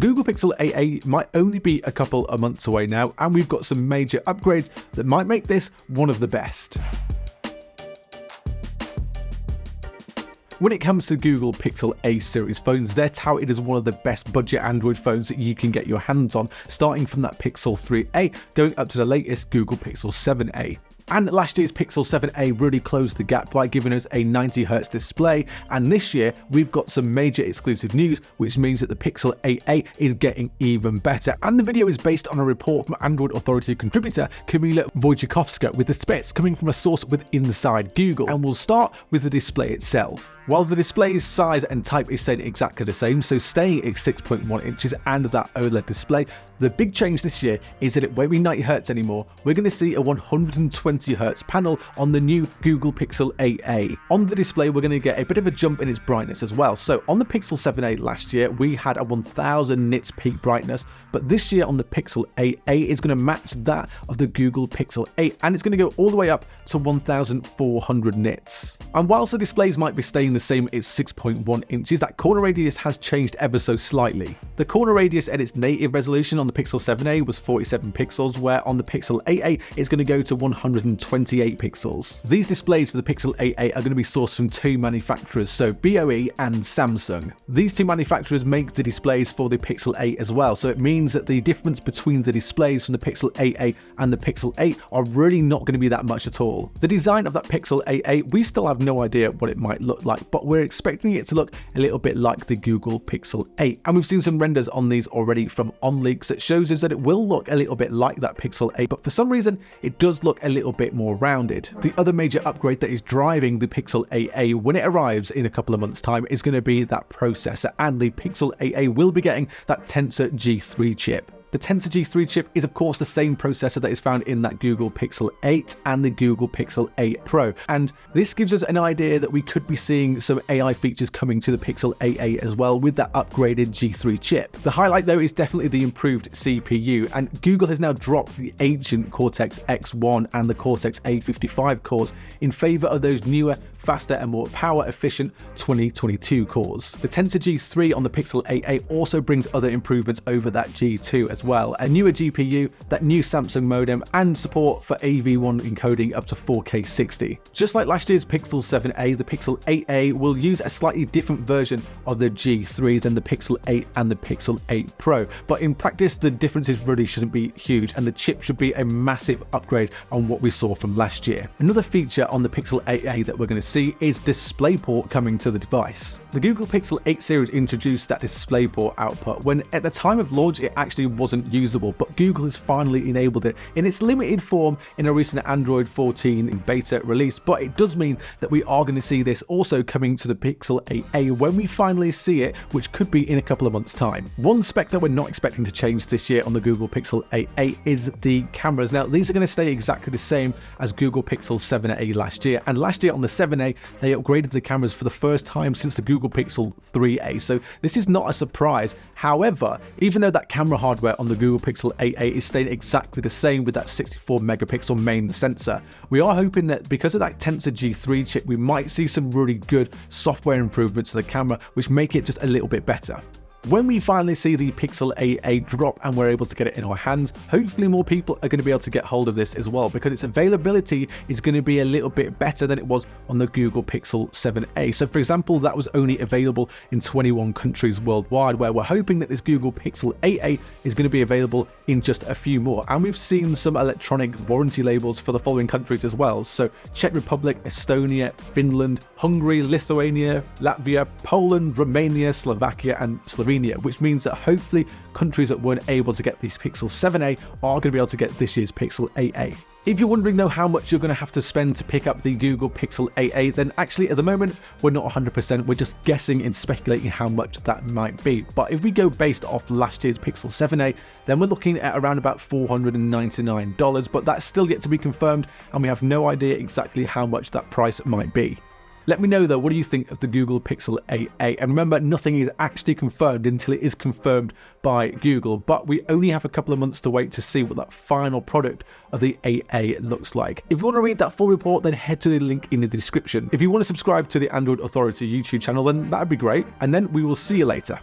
Google Pixel 8a might only be a couple of months away now, and we've got some major upgrades that might make this one of the best. When it comes to Google Pixel A series phones, they're touted as one of the best budget Android phones that you can get your hands on, starting from that Pixel 3a going up to the latest Google Pixel 7a. And last year's Pixel 7a really closed the gap by giving us a 90Hz display, and this year we've got some major exclusive news, which means that the Pixel 8a is getting even better. And the video is based on a report from Android Authority contributor Kamila Wojciechowska, with the specs coming from a source with inside Google. And we'll start with the display itself. While the display's size and type is staying exactly the same, so staying at 6.1 inches and that OLED display, the big change this year is that it won't be 90Hz anymore. We're going to see a 120Hz panel on the new Google Pixel 8a. On the display, we're going to get a bit of a jump in its brightness as well. So on the Pixel 7a last year, we had a 1000 nits peak brightness, but this year on the Pixel 8a, it's going to match that of the Google Pixel 8, and it's going to go all the way up to 1400 nits. And whilst the displays might be staying the same at 6.1 inches, that corner radius has changed ever so slightly. The corner radius at its native resolution on the Pixel 7a was 47 pixels, where on the Pixel 8a it's going to go to 128 pixels. These displays for the Pixel 8a are going to be sourced from two manufacturers, so BOE and Samsung. These two manufacturers make the displays for the Pixel 8 as well, so it means that the difference between the displays from the Pixel 8a and the Pixel 8 are really not going to be that much at all. The design of that Pixel 8a, we still have no idea what it might look like, but we're expecting it to look a little bit like the Google Pixel 8, and we've seen some renders on these already from OnLeaks that shows us that it will look a little bit like that Pixel 8, but for some reason it does look a little bit more rounded. The other major upgrade that is driving the Pixel 8a when it arrives in a couple of months' time is going to be that processor, and the Pixel 8a will be getting that Tensor G3 chip. The Tensor G3 chip is of course the same processor that is found in that Google Pixel 8 and the Google Pixel 8 Pro, and this gives us an idea that we could be seeing some AI features coming to the Pixel 8a as well with that upgraded G3 chip. The highlight though is definitely the improved CPU, and Google has now dropped the ancient Cortex X1 and the Cortex A55 cores in favour of those newer, faster and more power efficient 2022 cores. The Tensor G3 on the Pixel 8a also brings other improvements over that G2 as well, a newer GPU, that new Samsung modem, and support for AV1 encoding up to 4K 60. Just like last year's Pixel 7a, the Pixel 8a will use a slightly different version of the G3 than the Pixel 8 and the Pixel 8 Pro, but in practice the differences really shouldn't be huge, and the chip should be a massive upgrade on what we saw from last year. Another feature on the Pixel 8a that we're going to see is DisplayPort coming to the device. The Google Pixel 8 series introduced that DisplayPort output when at the time of launch it actually wasn't usable, but Google has finally enabled it in its limited form in a recent Android 14 beta release, but it does mean that we are going to see this also coming to the Pixel 8a when we finally see it, which could be in a couple of months' time. One spec that we're not expecting to change this year on the Google Pixel 8a is the cameras. Now these are going to stay exactly the same as Google Pixel 7a last year, and last year on the 7a they upgraded the cameras for the first time since the Google Pixel 3a, so this is not a surprise. However, even though that camera hardware on the Google Pixel 8a is staying exactly the same with that 64 megapixel main sensor, we are hoping that because of that Tensor G3 chip we might see some really good software improvements to the camera which make it just a little bit better. When we finally see the Pixel 8a drop and we're able to get it in our hands, hopefully more people are going to be able to get hold of this as well, because its availability is going to be a little bit better than it was on the Google Pixel 7a. So for example, that was only available in 21 countries worldwide, where we're hoping that this Google Pixel 8a is going to be available in just a few more. And we've seen some electronic warranty labels for the following countries as well. So Czech Republic, Estonia, Finland, Hungary, Lithuania, Latvia, Poland, Romania, Slovakia and Slovenia, which means that hopefully countries that weren't able to get this Pixel 7a are going to be able to get this year's Pixel 8a. If you're wondering though how much you're going to have to spend to pick up the Google Pixel 8a, then actually at the moment we're not 100%, we're just guessing and speculating how much that might be. But if we go based off last year's Pixel 7a, then we're looking at around about $499, but that's still yet to be confirmed and we have no idea exactly how much that price might be. Let me know though, what do you think of the Google Pixel 8a? And remember, nothing is actually confirmed until it is confirmed by Google, but we only have a couple of months to wait to see what that final product of the 8a looks like. If you want to read that full report, then head to the link in the description. If you want to subscribe to the Android Authority YouTube channel, then that'd be great. And then we will see you later.